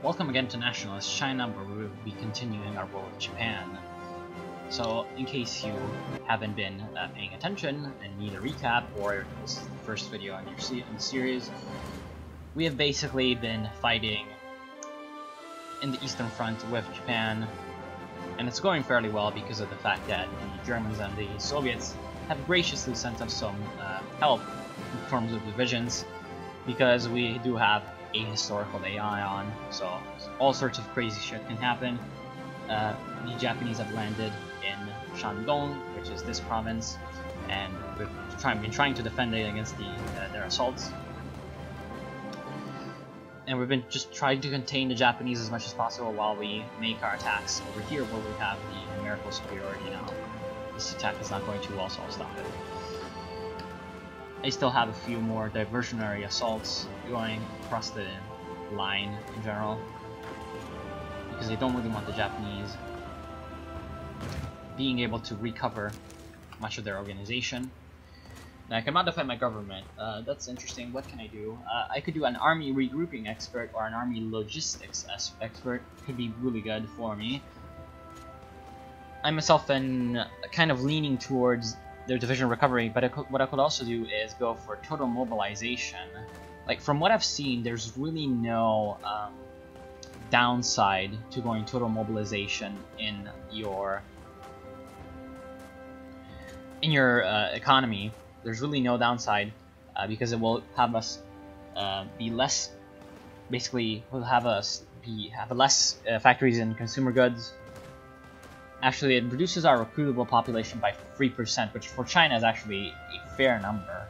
Welcome again to Nationalist China, where we will be continuing our war with Japan. So, in case you haven't been paying attention and need a recap, or this is the first video in the series, we have basically been fighting in the Eastern Front with Japan, and it's going fairly well because of the fact that the Germans and the Soviets have graciously sent us some help in terms of divisions, because we do have a historical AI on, so all sorts of crazy shit can happen. The Japanese have landed in Shandong, which is this province, and we've been trying to defend it against their assaults. And we've been just trying to contain the Japanese as much as possible while we make our attacks over here, where we have the numerical superiority now. This attack is not going too well, so I'll stop it. I still have a few more diversionary assaults going across the line in general, because they don't really want the Japanese being able to recover much of their organization. Now, I can modify my government. That's interesting. What can I do? I could do an army regrouping expert or an army logistics expert. Could be really good for me. I myself am kind of leaning towards their division recovery, but what I could also do is go for total mobilization. Like, from what I've seen, there's really no downside to going total mobilization in your economy. There's really no downside because it will have us be less. Basically, will have us have less factories and consumer goods. Actually, it reduces our recruitable population by 3%, which for China is actually a fair number.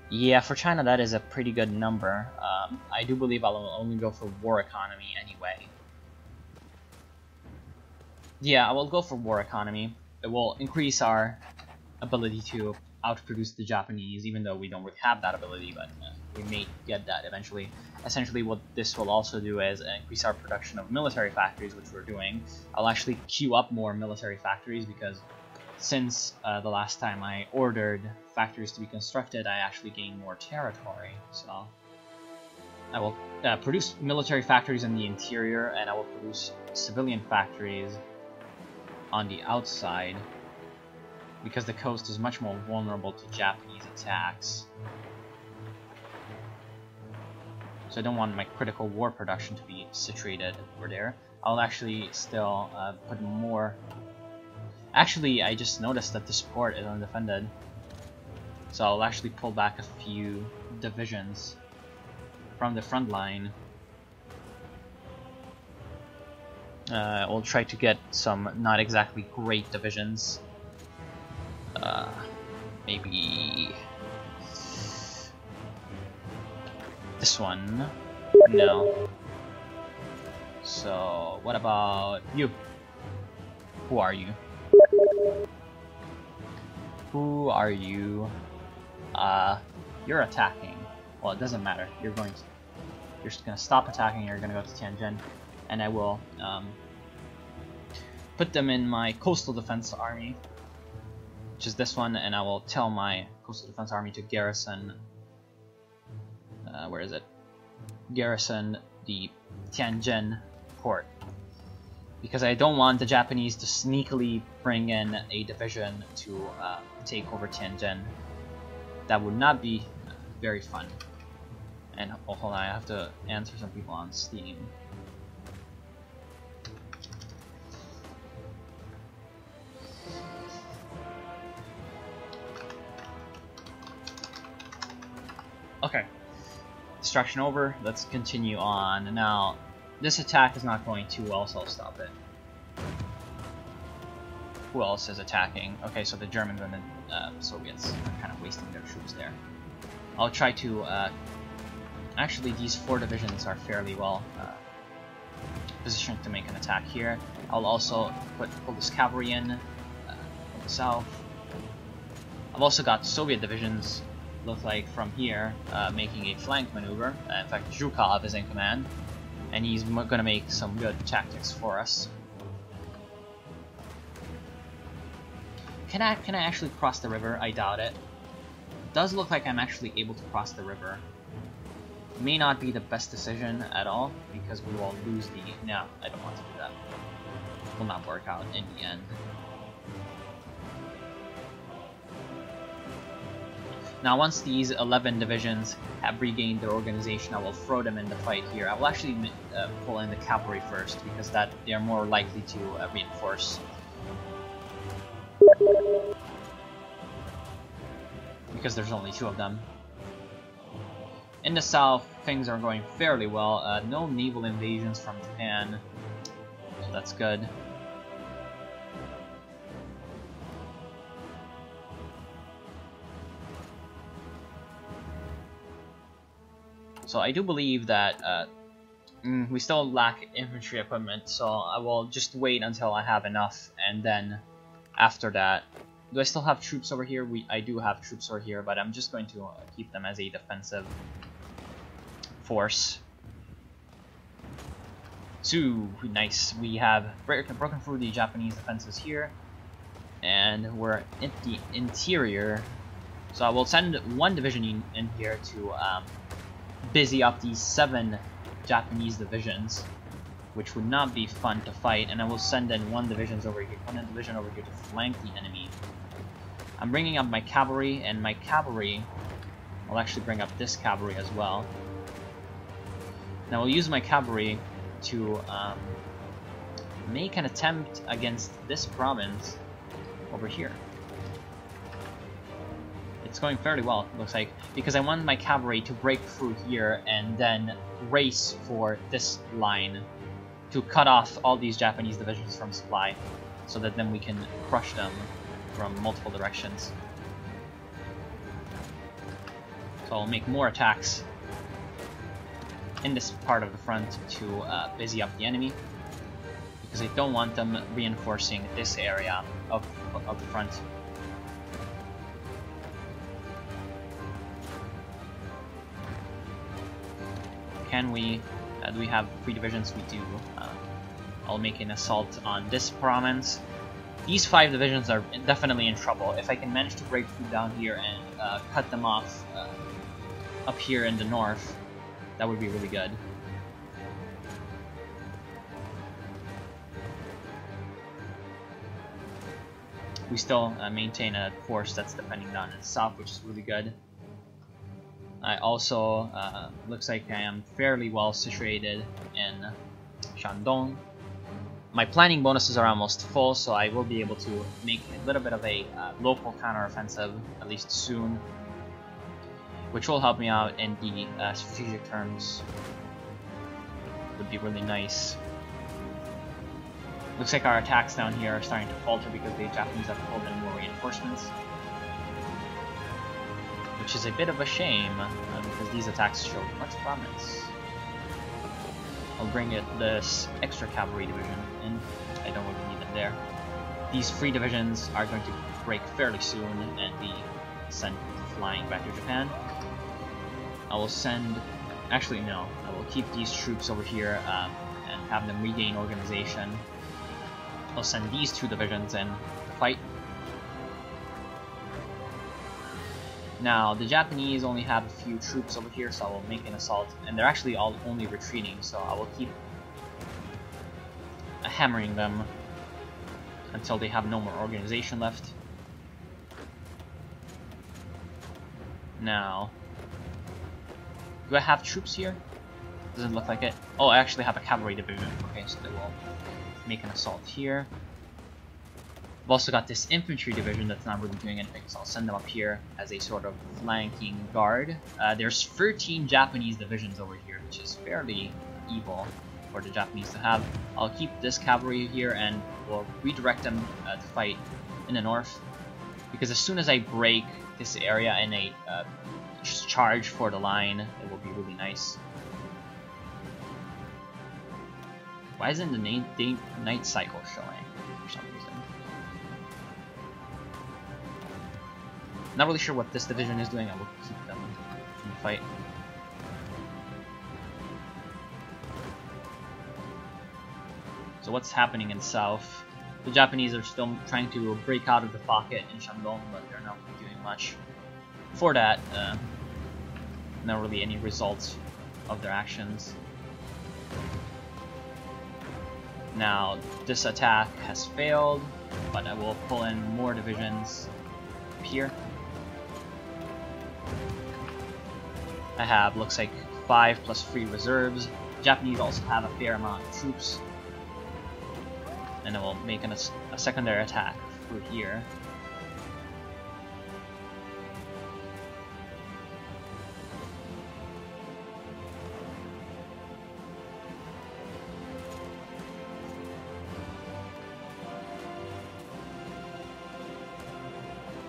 Yeah, for China that is a pretty good number. I do believe I'll only go for war economy anyway. Yeah, I will go for war economy. It will increase our ability to outproduce the Japanese, even though we don't really have that ability, but we may get that eventually. Essentially, what this will also do is increase our production of military factories, which we're doing. I'll actually queue up more military factories, because since the last time I ordered factories to be constructed, I actually gained more territory. So I will produce military factories in the interior, and I will produce civilian factories on the outside, because the coast is much more vulnerable to Japanese attacks. So I don't want my critical war production to be situated over there. I'll actually still put more. Actually, I just noticed that this port is undefended, so I'll actually pull back a few divisions from the front line. We'll try to get some not exactly great divisions. Maybe this one. No. So what about you? Who are you? Who are you? You're attacking. Well, it doesn't matter. You're just gonna stop attacking. You're gonna go to Tianjin, and I will put them in my coastal defense army, which is this one, and I will tell my coastal defense army to garrison. Where is it? Garrison the Tianjin port, because I don't want the Japanese to sneakily bring in a division to take over Tianjin. That would not be very fun. And oh, hold on, I have to answer some people on Steam. Okay. Destruction over. Let's continue on. Now, this attack is not going too well, so I'll stop it. Who else is attacking? Okay, so the Germans and the Soviets are kind of wasting their troops there. I'll try to... actually, these 4 divisions are fairly well positioned to make an attack here. I'll also pull this cavalry in from the south. I've also got Soviet divisions, look like, from here, making a flank maneuver. In fact, Zhukov is in command, and he's going to make some good tactics for us. Can I actually cross the river? I doubt it. It does look like I'm actually able to cross the river. may not be the best decision at all, because we will lose the... No, I don't want to do that. It will not work out in the end. Now, once these 11 divisions have regained their organization, I will throw them in the fight here. I will actually pull in the cavalry first, because they are more likely to reinforce. Because there's only 2 of them. In the south, things are going fairly well. No naval invasions from Japan, so that's good. So I do believe that we still lack infantry equipment, so I will just wait until I have enough, and then after that... Do I still have troops over here? I do have troops over here, but I'm just going to keep them as a defensive force. So, nice. We have broken through the Japanese defenses here, and we're in the interior. So I will send 1 division in here to busy up these 7 Japanese divisions, which would not be fun to fight, and I will send in 1 division over here to flank the enemy. I'm bringing up my cavalry, and my cavalry, I'll actually bring up this cavalry as well. Now I'll use my cavalry to make an attempt against this province over here. It's going fairly well, it looks like, because I want my cavalry to break through here and then race for this line to cut off all these Japanese divisions from supply, so that then we can crush them from multiple directions. So I'll make more attacks in this part of the front to busy up the enemy, because I don't want them reinforcing this area of the front. Can we... do we have 3 divisions? We do. I'll make an assault on this province. These 5 divisions are definitely in trouble. If I can manage to break through down here and cut them off up here in the north, that would be really good. We still maintain a force that's defending down in the south, which is really good. I also, looks like I am fairly well situated in Shandong. My planning bonuses are almost full, so I will be able to make a little bit of a local counteroffensive, at least soon, which will help me out in the strategic terms. Would be really nice. Looks like our attacks down here are starting to falter because the Japanese have pulled in more reinforcements, which is a bit of a shame, because these attacks show much promise. I'll bring this extra cavalry division in. I don't really need them there. These 3 divisions are going to break fairly soon and be sent flying back to Japan. I will send... Actually, no. I will keep these troops over here and have them regain organization. I'll send these 2 divisions in to fight. Now, the Japanese only have a few troops over here, so I will make an assault. And they're actually all only retreating, so I will keep hammering them until they have no more organization left. Now, do I have troops here? Doesn't look like it. Oh, I actually have a cavalry division. Okay, so they will make an assault here. I've also got this infantry division that's not really doing anything, so I'll send them up here as a sort of flanking guard. There's 13 Japanese divisions over here, which is fairly evil for the Japanese to have. I'll keep this cavalry here and we'll redirect them to fight in the north, because as soon as I break this area in a charge for the line, it will be really nice. Why isn't the night cycle showing for some reason? Not really sure what this division is doing. I will keep them in the fight. So what's happening in south? The Japanese are still trying to break out of the pocket in Shandong, but they're not really doing much. For that, not really any results. of their actions. Now, this attack has failed, but I will pull in more divisions here. I have, looks like, 5 plus 3 reserves. Japanese also have a fair amount of troops. And I will make a secondary attack through here.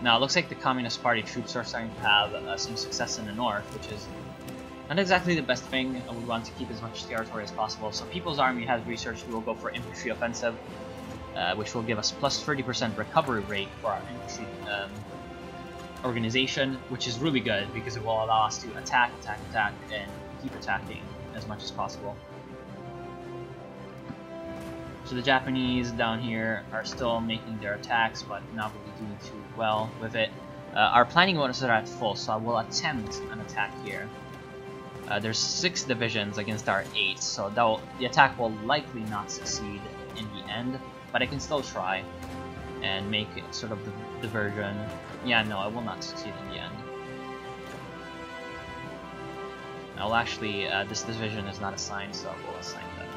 Now, it looks like the Communist Party troops are starting to have some success in the north, which is not exactly the best thing. I would want to keep as much territory as possible. So People's Army has researched we will go for infantry offensive, which will give us plus 30% recovery rate for our infantry organization, which is really good because it will allow us to attack, and keep attacking as much as possible. So the Japanese down here are still making their attacks, but not really doing too well with it. Our planning bonus are at full, so I will attempt an attack here. There's 6 divisions against our 8, so the attack will likely not succeed in the end, but I can still try and make it sort of the diversion. Yeah, no, I will not succeed in the end. Well, actually, this division is not assigned, so I will assign them.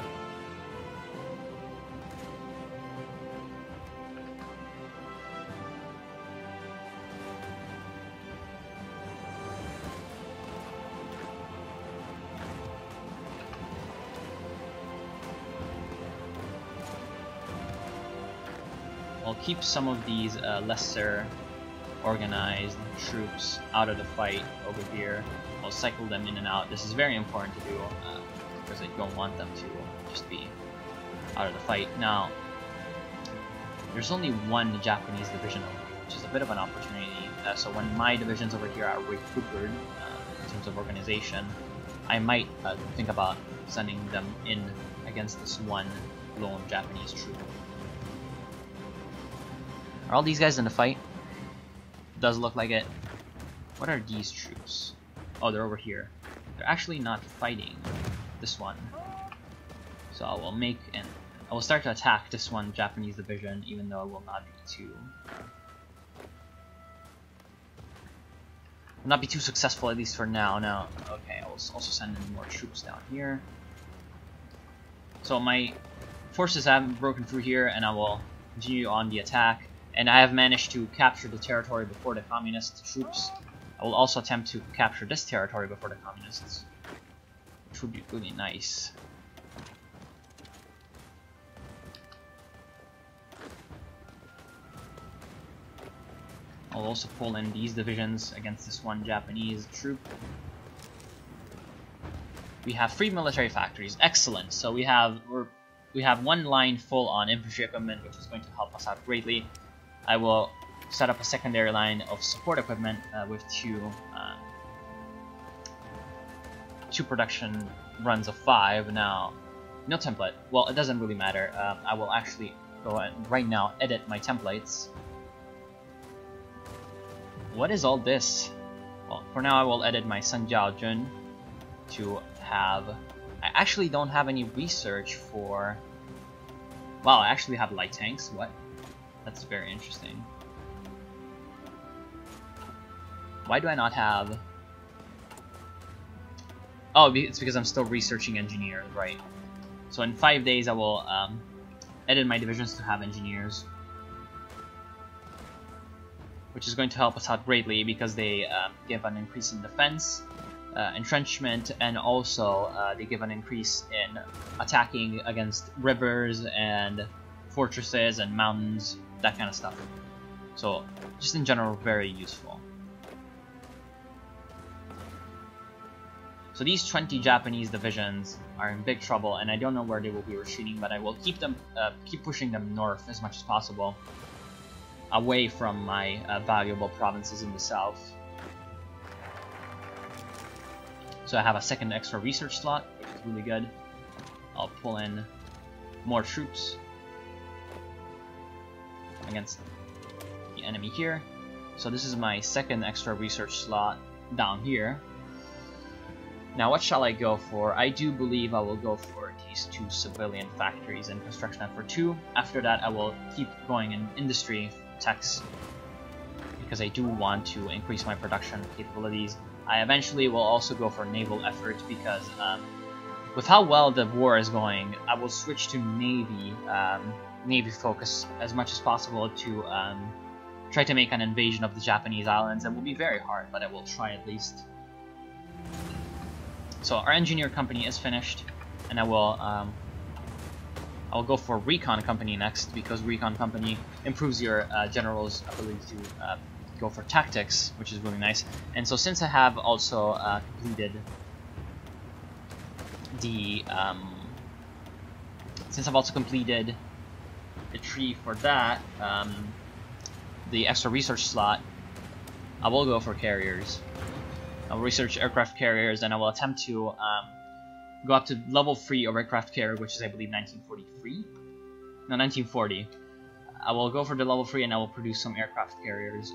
I'll keep some of these lesser organized troops out of the fight over here. I'll cycle them in and out. This is very important to do because I don't want them to just be out of the fight. Now, there's only one Japanese division over here, which is a bit of an opportunity. So when my divisions over here are recupered in terms of organization, I might think about sending them in against this one lone Japanese troop. Are all these guys in the fight? Does look like it. What are these troops? Oh, they're over here. They're actually not fighting this one. So I will start to attack this one Japanese division, even though I will not be too successful, at least for now. Now, okay, I will also send in more troops down here. So my forces have broken through here, and I will continue on the attack. And I have managed to capture the territory before the communist troops. I will also attempt to capture this territory before the communists, which would be really nice. I'll also pull in these divisions against this one Japanese troop. We have 3 military factories. Excellent. So we have one line full on infantry equipment, which is going to help us out greatly. I will set up a secondary line of support equipment with two production runs of 5. Now, no template. Well, it doesn't really matter. I will actually go and right now edit my templates. What is all this? Well, for now I will edit my Sanjiao-jun to have... I actually don't have any research for... Wow, I actually have light tanks. What? That's very interesting. Why do I not have... Oh, it's because I'm still researching engineers, right? So in 5 days I will edit my divisions to have engineers, which is going to help us out greatly because they give an increase in defense, entrenchment, and also they give an increase in attacking against rivers and fortresses and mountains, that kind of stuff. So just in general, very useful. So these 20 Japanese divisions are in big trouble, and I don't know where they will be retreating, but I will keep pushing them north as much as possible, away from my valuable provinces in the south. So I have a second extra research slot, which is really good. I'll pull in more troops against the enemy here. So this is my second extra research slot down here. Now, what shall I go for? I do believe I will go for these 2 civilian factories in construction effort 2. After that, I will keep going in industry techs, because I do want to increase my production capabilities. I eventually will also go for naval effort, because with how well the war is going, I will switch to navy focus as much as possible to try to make an invasion of the Japanese islands. It will be very hard, but I will try at least. So our engineer company is finished, and I will go for recon company next, because recon company improves your general's ability to go for tactics, which is really nice. And so since I have also completed the tree for that, the extra research slot, I will go for carriers. I will research aircraft carriers, and I will attempt to go up to level 3 of aircraft carrier, which is, I believe, 1943? No, 1940. I will go for the level 3, and I will produce some aircraft carriers,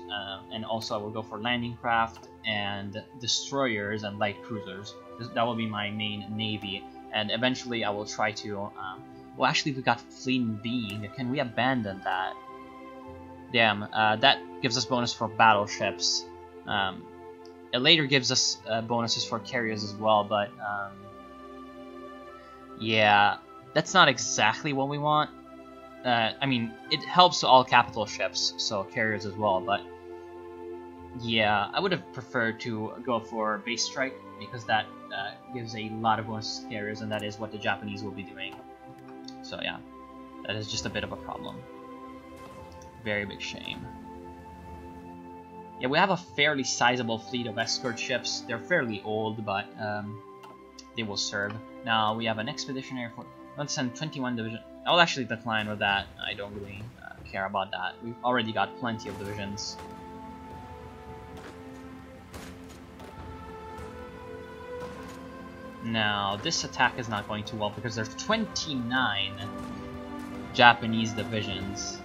and also I will go for landing craft and destroyers and light cruisers. That will be my main navy, and eventually I will try to... well, actually, we got fleet B. Can we abandon that? Damn, that gives us bonus for battleships. It later gives us bonuses for carriers as well, but yeah, that's not exactly what we want. I mean, it helps all capital ships, so carriers as well, but yeah, I would have preferred to go for base strike, because that gives a lot of bonuses to carriers, and that is what the Japanese will be doing. So yeah, that is just a bit of a problem. Very big shame. Yeah, we have a fairly sizable fleet of escort ships. They're fairly old, but they will serve. Now we have an expeditionary force. Let's send 21 division. I'll actually decline with that. I don't really care about that. We've already got plenty of divisions. Now this attack is not going too well, because there's 29 Japanese divisions,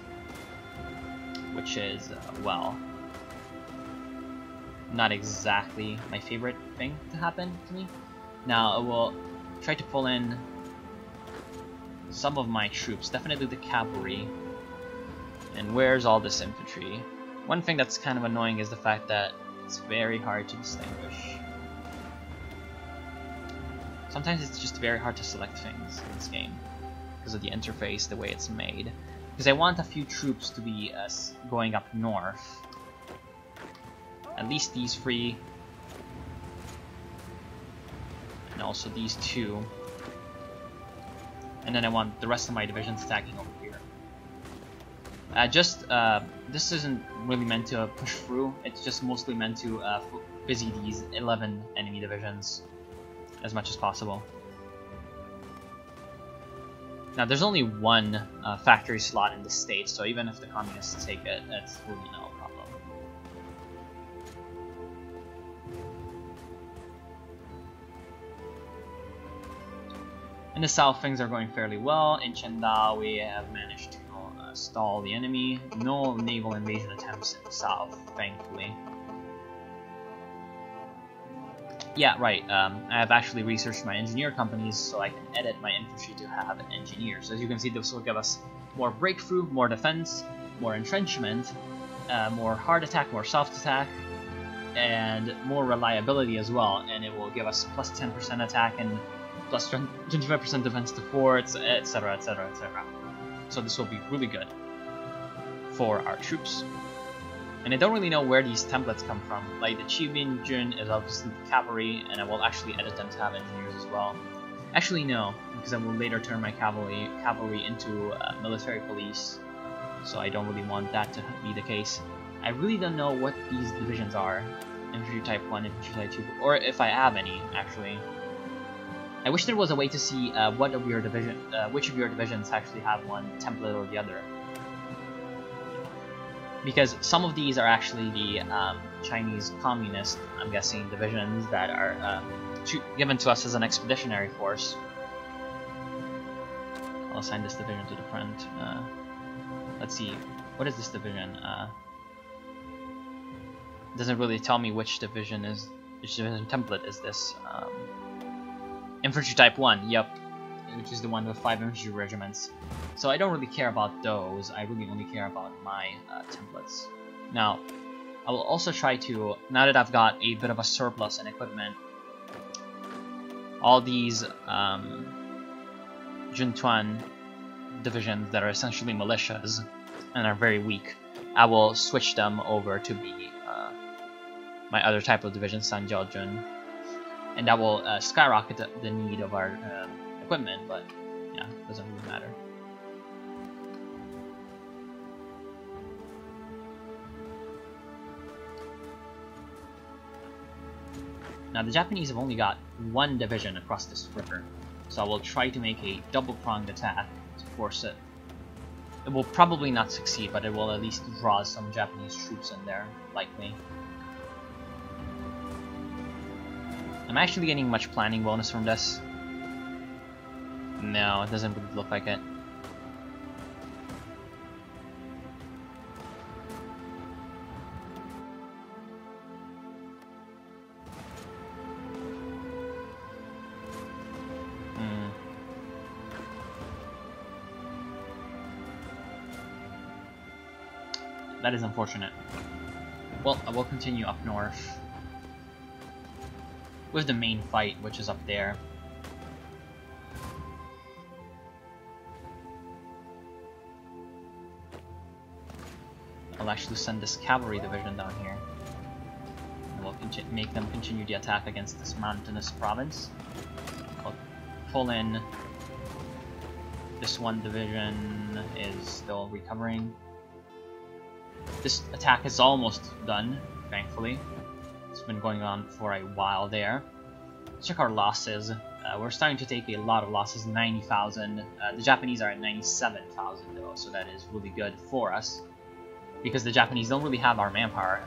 which is well, not exactly my favorite thing to happen to me. Now I will try to pull in some of my troops, definitely the cavalry. And where's all this infantry? One thing that's kind of annoying is the fact that it's very hard to distinguish. Sometimes it's just very hard to select things in this game because of the interface, the way it's made. Because I want a few troops to be going up north. At least these 3. And also these 2. And then I want the rest of my divisions attacking over here. This isn't really meant to push through. It's just mostly meant to busy these 11 enemy divisions as much as possible. Now there's only one factory slot in the state, so even if the communists take it, that's really no problem. In the south, things are going fairly well. In Chendao, we have managed to stall the enemy. No naval invasion attempts in the south, thankfully. Yeah, right. I have actually researched my engineer companies, so I can edit my infantry to have engineers. As you can see, this will give us more breakthrough, more defense, more entrenchment, more hard attack, more soft attack, and more reliability as well. And it will give us plus 10% attack and plus 25% defense to forts, etc., etc., etc. So this will be really good for our troops. And I don't really know where these templates come from. Like the Chibin Jun is obviously the cavalry, and I will actually edit them to have engineers as well. Actually no, because I will later turn my cavalry into military police, so I don't really want that to be the case. I really don't know what these divisions are. Infantry type 1, infantry type 2, or if I have any, actually. I wish there was a way to see which of your divisions actually have one template or the other. Because some of these are actually the Chinese communist, I'm guessing, divisions that are given to us as an expeditionary force. I'll assign this division to the front. Let's see, what is this division? Doesn't really tell me which division template is this. Infantry Type 1, yep, which is the one with 5 infantry regiments. So I don't really care about those, I really only care about my templates. Now, I will also try to, now that I've got a bit of a surplus in equipment, all these Juntuan divisions that are essentially militias and are very weak, I will switch them over to be my other type of division, Sanjiaojun, and that will skyrocket the need of our equipment, but yeah, it doesn't really matter. Now the Japanese have only got 1 division across this river, so I will try to make a double-pronged attack to force it. It will probably not succeed, but it will at least draw some Japanese troops in there, likely. I'm actually getting much planning bonus from this. No, it doesn't really look like it. That is unfortunate. Well, I will continue up north with the main fight, which is up there. I'll actually send this cavalry division down here, and we'll make them continue the attack against this mountainous province. I'll pull in. This 1 division is still recovering. This attack is almost done, thankfully. It's been going on for a while there. Let's check our losses. We're starting to take a lot of losses, 90,000. The Japanese are at 97,000 though, so that is really good for us. Because the Japanese don't really have our manpower.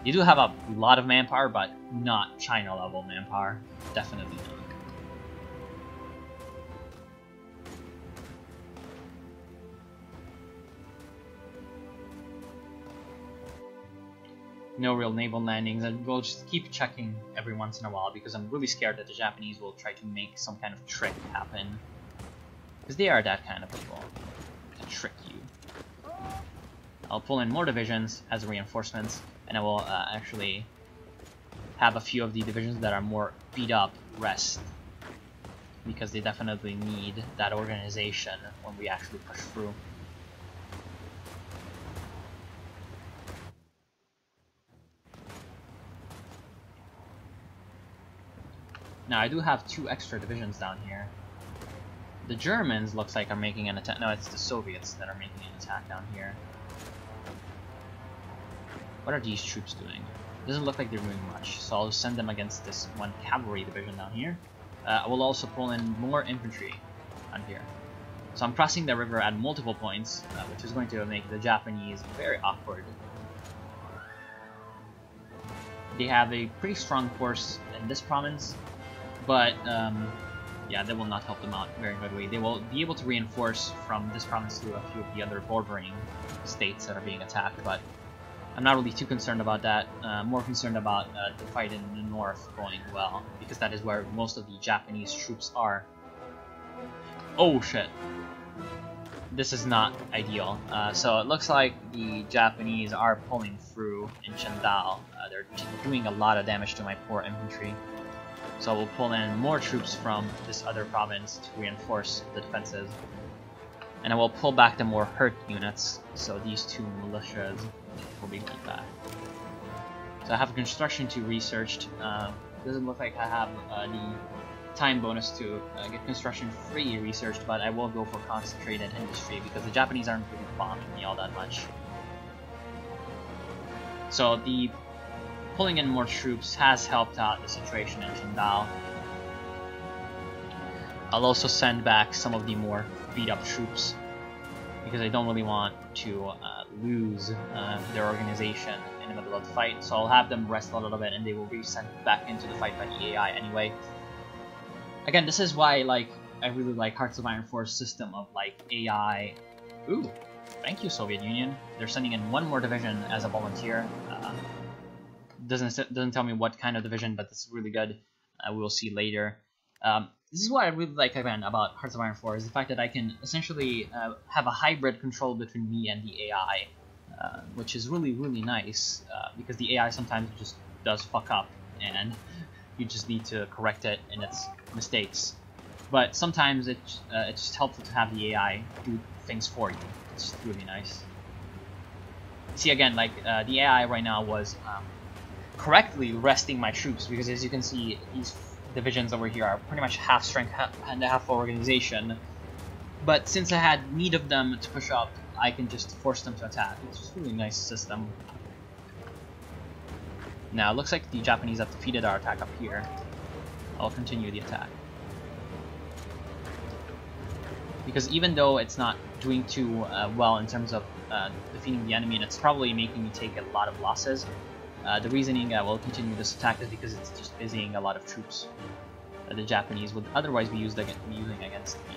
They do have a lot of manpower, but not China level manpower. Definitely not. No real naval landings, and we'll just keep checking every once in a while because I'm really scared that the Japanese will try to make some kind of trick happen. Because they are that kind of people. To trick you. I'll pull in more divisions as reinforcements, and I will actually have a few of the divisions that are more beat up rest. Because they definitely need that organization when we actually push through. Now I do have 2 extra divisions down here. The Germans looks like are making an attack. No, it's the Soviets that are making an attack down here. What are these troops doing? Doesn't look like they're doing much, so I'll send them against this 1 cavalry division down here. I will also pull in more infantry on here. So I'm crossing the river at multiple points, which is going to make the Japanese very awkward. They have a pretty strong force in this province, but yeah, that will not help them out very good. They will be able to reinforce from this province to a few of the other bordering states that are being attacked, but I'm not really too concerned about that. More concerned about the fight in the north going well, because that is where most of the Japanese troops are. Oh shit. This is not ideal. So it looks like the Japanese are pulling through in Chendao. They're doing a lot of damage to my poor infantry. So we'll pull in more troops from this other province to reinforce the defenses. And I will pull back the more hurt units, so these 2 militias will be pulled back. So I have construction 2 researched. Doesn't look like I have the time bonus to get construction 3 researched, but I will go for concentrated industry because the Japanese aren't really bombing me all that much. So the pulling in more troops has helped out the situation in Chendao. I'll also send back some of the more beat up troops because I don't really want to lose their organization in the middle of the fight, so I'll have them rest a little bit and they will be sent back into the fight by the AI anyway. Again, this is why I really like Hearts of Iron 4's system of AI. Ooh, thank you Soviet Union. They're sending in 1 more division as a volunteer. Doesn't tell me what kind of division, but this is really good. We will see later. This is what I really like again about Hearts of Iron 4 is the fact that I can essentially have a hybrid control between me and the AI, which is really nice because the AI sometimes just does fuck up and you just need to correct it in its mistakes. But sometimes it's just helpful to have the AI do things for you. It's just really nice. See again, like the AI right now was correctly resting my troops because as you can see, these divisions over here are pretty much half strength and half organization. But since I had need of them to push up, I can just force them to attack. It's just a really nice system. Now it looks like the Japanese have defeated our attack up here. I'll continue the attack. Because even though it's not doing too well in terms of defeating the enemy, and it's probably making me take a lot of losses, the reasoning I will continue this attack is because it's just busying a lot of troops that the Japanese would otherwise be using against me.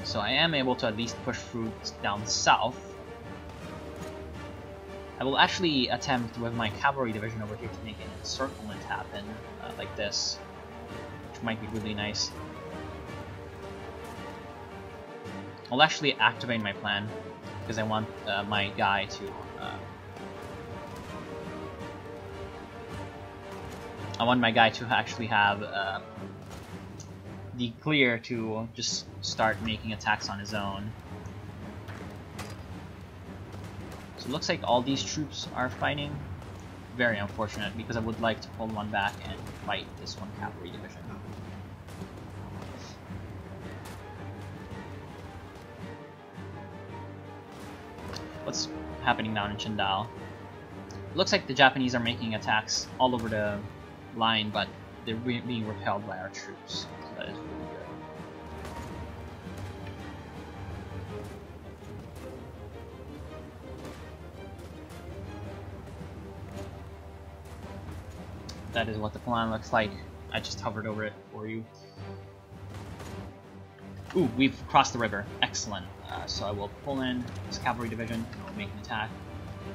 So I am able to at least push through down south. I will actually attempt with my cavalry division over here to make an encirclement happen, like this, which might be really nice. I'll actually activate my plan because I want my guy to actually have the clear to just start making attacks on his own. So it looks like all these troops are fighting. Very unfortunate because I would like to pull one back and fight this one cavalry division. What's happening down in Qingdao? Looks like the Japanese are making attacks all over the line, but they're being repelled by our troops. So that is really good. That is what the plan looks like. I just hovered over it for you. Ooh, we've crossed the river. Excellent. So I will pull in this cavalry division and we'll make an attack.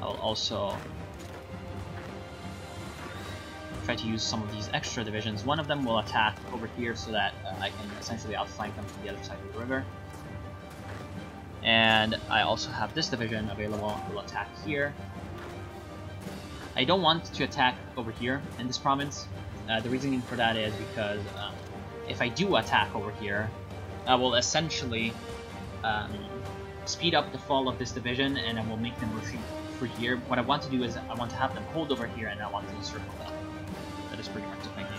I'll also try to use some of these extra divisions. One of them will attack over here so that I can essentially outflank them from the other side of the river. And I also have this division available and will attack here. I don't want to attack over here in this province. The reasoning for that is because if I do attack over here, I will essentially speed up the fall of this division and I will make them retreat for here. What I want to do is I want to have them hold over here and I want to encircle them. That is pretty much the thinking.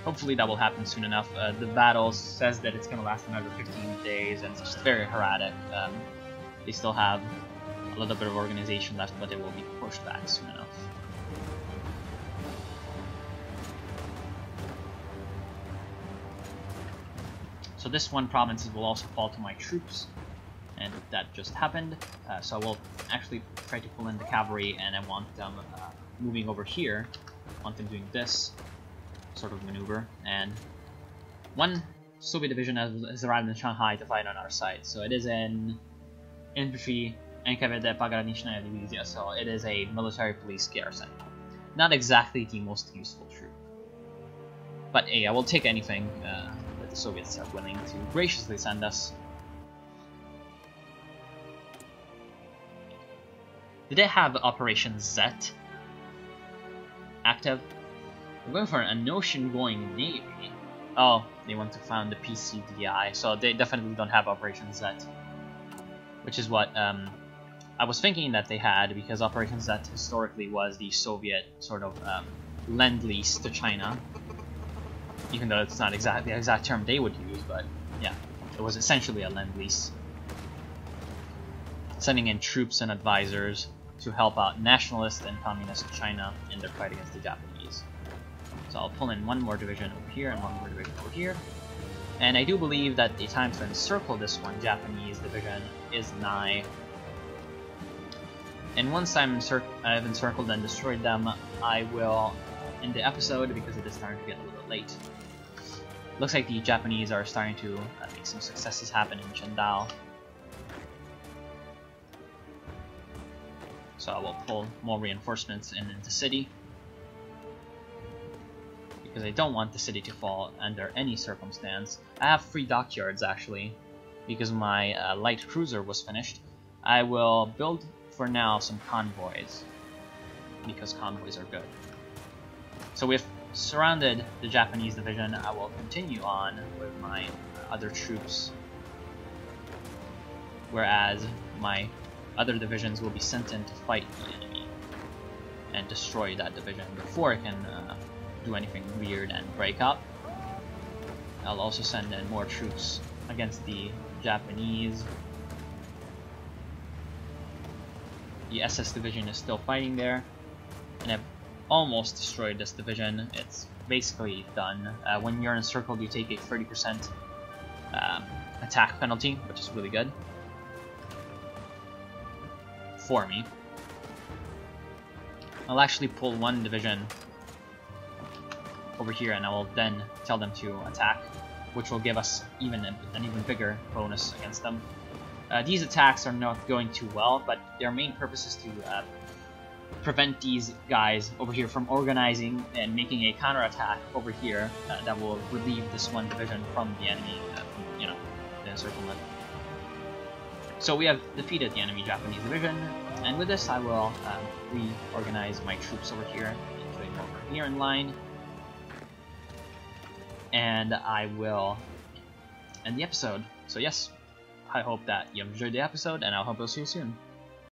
Hopefully that will happen soon enough. The battle says that it's going to last another 15 days and it's just very erratic. They still have a little bit of organization left, but it will be pushed back soon enough. So this one province will also fall to my troops, and that just happened. So I will actually try to pull in the cavalry, and I want them moving over here. I want them doing this sort of maneuver, and one Soviet division has arrived in Shanghai to fight on our side. So it is an infantry NKVD Pogranichная Divizia, so it is a military police garrison. Not exactly the most useful troop. But hey, I will take anything that the Soviets are willing to graciously send us. Did they have Operation Z active? We're going for an ocean-going navy. Oh, they want to found the PCDI, so they definitely don't have Operation Z. Which is what I was thinking that they had, because Operation Z historically was the Soviet sort of lend-lease to China. Even though it's not exactly the exact term they would use, but yeah, it was essentially a lend-lease. Sending in troops and advisors to help out nationalist and communist China in their fight against the Japanese. So I'll pull in one more division over here and one more division over here. And I do believe that the time to encircle this one Japanese division is nigh. And once I've encircled and destroyed them, I will end the episode because it is starting to get a little bit late. Looks like the Japanese are starting to make some successes happen in Qingdao. so I will pull more reinforcements into the city, because I don't want the city to fall under any circumstance. I have 3 dockyards actually, because my light cruiser was finished. I will build for now some convoys, because convoys are good. So we've surrounded the Japanese division. I will continue on with my other troops, whereas my other divisions will be sent in to fight the enemy and destroy that division before it can do anything weird and break up. I'll also send in more troops against the Japanese. The SS division is still fighting there, and I've almost destroyed this division. It's basically done. When you're encircled, you take a 30% attack penalty, which is really good for me. I'll actually pull one division over here, and I will then tell them to attack, which will give us an even bigger bonus against them. These attacks are not going too well, but their main purpose is to prevent these guys over here from organizing and making a counterattack over here that will relieve this one division from the enemy, from, you know, the encirclement. So we have defeated the enemy Japanese division, and with this I will reorganize my troops over here into a more coherent line, and I will end the episode. So yes, I hope that you enjoyed the episode, and I'll hope to see you soon.